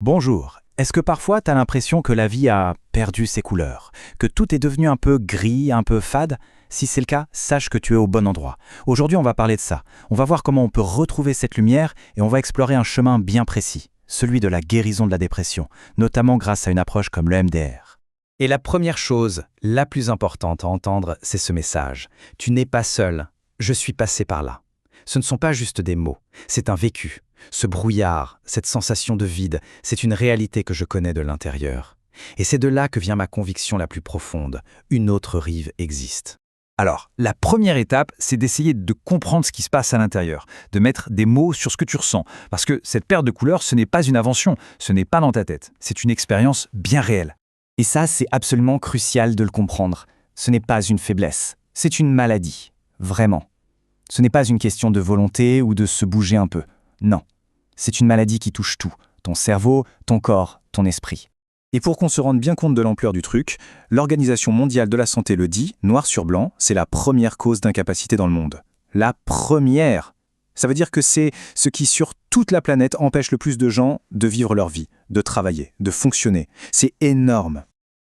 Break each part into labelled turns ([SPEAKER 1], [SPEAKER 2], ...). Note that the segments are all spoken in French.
[SPEAKER 1] Bonjour. Est-ce que parfois tu as l'impression que la vie a perdu ses couleurs, que tout est devenu un peu gris, un peu fade? Si c'est le cas, sache que tu es au bon endroit. Aujourd'hui, on va parler de ça. On va voir comment on peut retrouver cette lumière et on va explorer un chemin bien précis, celui de la guérison de la dépression, notamment grâce à une approche comme le MDR. Et la première chose, la plus importante à entendre, c'est ce message. Tu n'es pas seul. Je suis passé par là. Ce ne sont pas juste des mots, c'est un vécu. Ce brouillard, cette sensation de vide, c'est une réalité que je connais de l'intérieur. Et c'est de là que vient ma conviction la plus profonde. Une autre rive existe. Alors, la première étape, c'est d'essayer de comprendre ce qui se passe à l'intérieur, de mettre des mots sur ce que tu ressens. Parce que cette perte de couleur, ce n'est pas une invention, ce n'est pas dans ta tête. C'est une expérience bien réelle. Et ça, c'est absolument crucial de le comprendre. Ce n'est pas une faiblesse, c'est une maladie. Vraiment. Ce n'est pas une question de volonté ou de se bouger un peu. Non. C'est une maladie qui touche tout. Ton cerveau, ton corps, ton esprit. Et pour qu'on se rende bien compte de l'ampleur du truc, l'Organisation mondiale de la santé le dit, noir sur blanc, c'est la première cause d'incapacité dans le monde. La première! Ça veut dire que c'est ce qui, sur toute la planète, empêche le plus de gens de vivre leur vie, de travailler, de fonctionner. C'est énorme.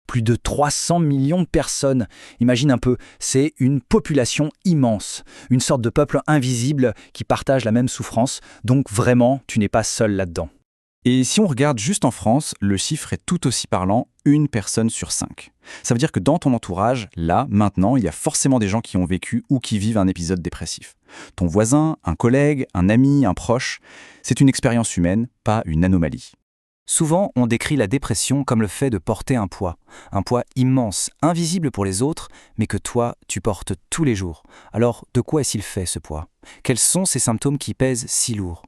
[SPEAKER 1] Plus de 300 millions de personnes. Imagine un peu, c'est une population immense, une sorte de peuple invisible qui partage la même souffrance, donc vraiment, tu n'es pas seul là-dedans. Et si on regarde juste en France, le chiffre est tout aussi parlant, 1 personne sur 5. Ça veut dire que dans ton entourage, là, maintenant, il y a forcément des gens qui ont vécu ou qui vivent un épisode dépressif. Ton voisin, un collègue, un ami, un proche, c'est une expérience humaine, pas une anomalie. Souvent, on décrit la dépression comme le fait de porter un poids immense, invisible pour les autres, mais que toi, tu portes tous les jours. Alors, de quoi est-il fait ce poids? Quels sont ces symptômes qui pèsent si lourd?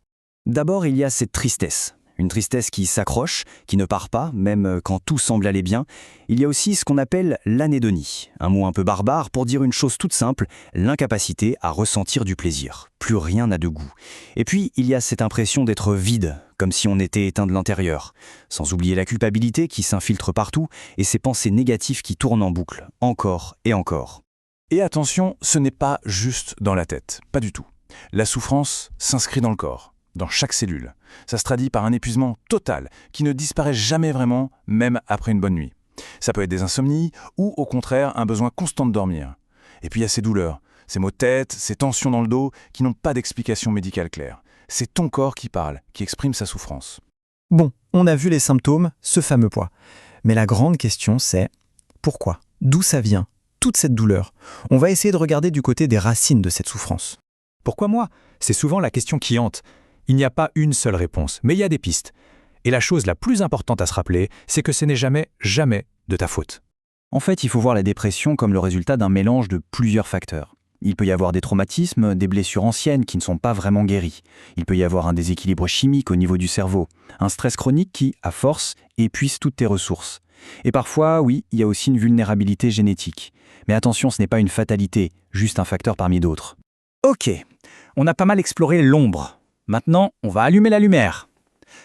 [SPEAKER 1] D'abord, il y a cette tristesse. Une tristesse qui s'accroche, qui ne part pas, même quand tout semble aller bien. Il y a aussi ce qu'on appelle l'anédonie, un mot un peu barbare pour dire une chose toute simple, l'incapacité à ressentir du plaisir. Plus rien n'a de goût. Et puis, il y a cette impression d'être vide, comme si on était éteint de l'intérieur. Sans oublier la culpabilité qui s'infiltre partout et ces pensées négatives qui tournent en boucle, encore et encore. Et attention, ce n'est pas juste dans la tête, pas du tout. La souffrance s'inscrit dans le corps, dans chaque cellule. Ça se traduit par un épuisement total qui ne disparaît jamais vraiment, même après une bonne nuit. Ça peut être des insomnies ou au contraire un besoin constant de dormir. Et puis il y a ces douleurs, ces maux de tête, ces tensions dans le dos qui n'ont pas d'explication médicale claire. C'est ton corps qui parle, qui exprime sa souffrance. Bon, on a vu les symptômes, ce fameux poids. Mais la grande question c'est, pourquoi? D'où ça vient? Toute cette douleur? On va essayer de regarder du côté des racines de cette souffrance.
[SPEAKER 2] Pourquoi moi? C'est souvent la question qui hante. Il n'y a pas une seule réponse, mais il y a des pistes. Et la chose la plus importante à se rappeler, c'est que ce n'est jamais de ta faute.
[SPEAKER 1] En fait, il faut voir la dépression comme le résultat d'un mélange de plusieurs facteurs. Il peut y avoir des traumatismes, des blessures anciennes qui ne sont pas vraiment guéries. Il peut y avoir un déséquilibre chimique au niveau du cerveau, un stress chronique qui, à force, épuise toutes tes ressources. Et parfois, oui, il y a aussi une vulnérabilité génétique. Mais attention, ce n'est pas une fatalité, juste un facteur parmi d'autres. Ok, on a pas mal exploré l'ombre. Maintenant, on va allumer la lumière.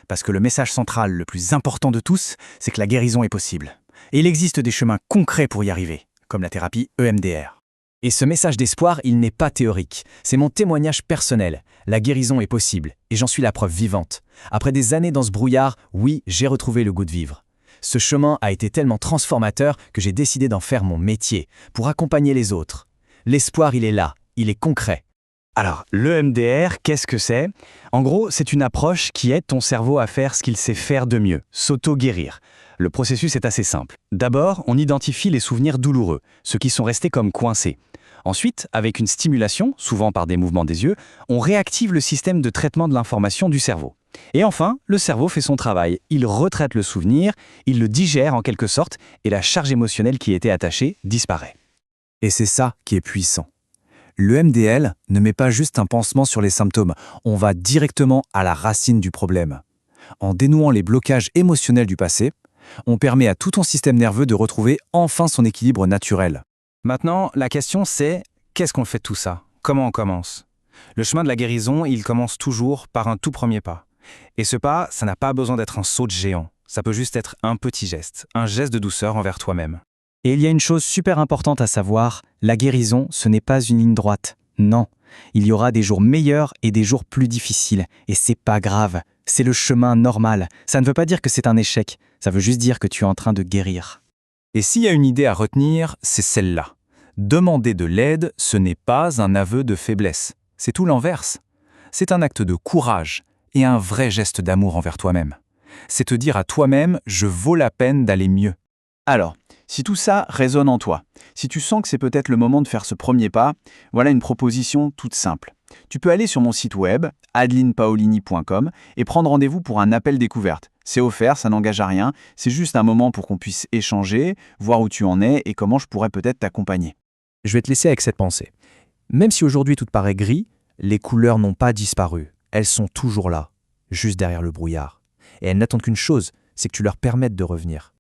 [SPEAKER 1] Parce que le message central le plus important de tous, c'est que la guérison est possible. Et il existe des chemins concrets pour y arriver, comme la thérapie EMDR. Et ce message d'espoir, il n'est pas théorique. C'est mon témoignage personnel. La guérison est possible, et j'en suis la preuve vivante. Après des années dans ce brouillard, oui, j'ai retrouvé le goût de vivre. Ce chemin a été tellement transformateur que j'ai décidé d'en faire mon métier, pour accompagner les autres. L'espoir, il est là, il est concret. Alors, l'EMDR, qu'est-ce que c'est? En gros, c'est une approche qui aide ton cerveau à faire ce qu'il sait faire de mieux, s'auto-guérir. Le processus est assez simple. D'abord, on identifie les souvenirs douloureux, ceux qui sont restés comme coincés. Ensuite, avec une stimulation, souvent par des mouvements des yeux, on réactive le système de traitement de l'information du cerveau. Et enfin, le cerveau fait son travail. Il retraite le souvenir, il le digère en quelque sorte, et la charge émotionnelle qui était attachée disparaît. Et c'est ça qui est puissant. Le MDL ne met pas juste un pansement sur les symptômes, on va directement à la racine du problème. En dénouant les blocages émotionnels du passé, on permet à tout ton système nerveux de retrouver enfin son équilibre naturel. Maintenant, la question c'est, qu'est-ce qu'on fait de tout ça? Comment on commence? Le chemin de la guérison, il commence toujours par un tout premier pas. Et ce pas, ça n'a pas besoin d'être un saut de géant. Ça peut juste être un petit geste, un geste de douceur envers toi-même. Et il y a une chose super importante à savoir, la guérison, ce n'est pas une ligne droite. Non, il y aura des jours meilleurs et des jours plus difficiles. Et c'est pas grave, C'est le chemin normal. Ça ne veut pas dire que c'est un échec. Ça veut juste dire que tu es en train de guérir.
[SPEAKER 2] Et s'il y a une idée à retenir, c'est celle-là. Demander de l'aide, ce n'est pas un aveu de faiblesse. C'est tout l'inverse. C'est un acte de courage et un vrai geste d'amour envers toi-même. C'est te dire à toi-même « je vaux la peine d'aller mieux ».
[SPEAKER 3] Alors, si tout ça résonne en toi, si tu sens que c'est peut-être le moment de faire ce premier pas, voilà une proposition toute simple. Tu peux aller sur mon site web, adelinepaolini.com, et prendre rendez-vous pour un appel découverte. C'est offert, ça n'engage à rien, c'est juste un moment pour qu'on puisse échanger, voir où tu en es et comment je pourrais peut-être t'accompagner.
[SPEAKER 2] Je vais te laisser avec cette pensée. Même si aujourd'hui tout te paraît gris, les couleurs n'ont pas disparu. Elles sont toujours là, juste derrière le brouillard. Et elles n'attendent qu'une chose, c'est que tu leur permettes de revenir.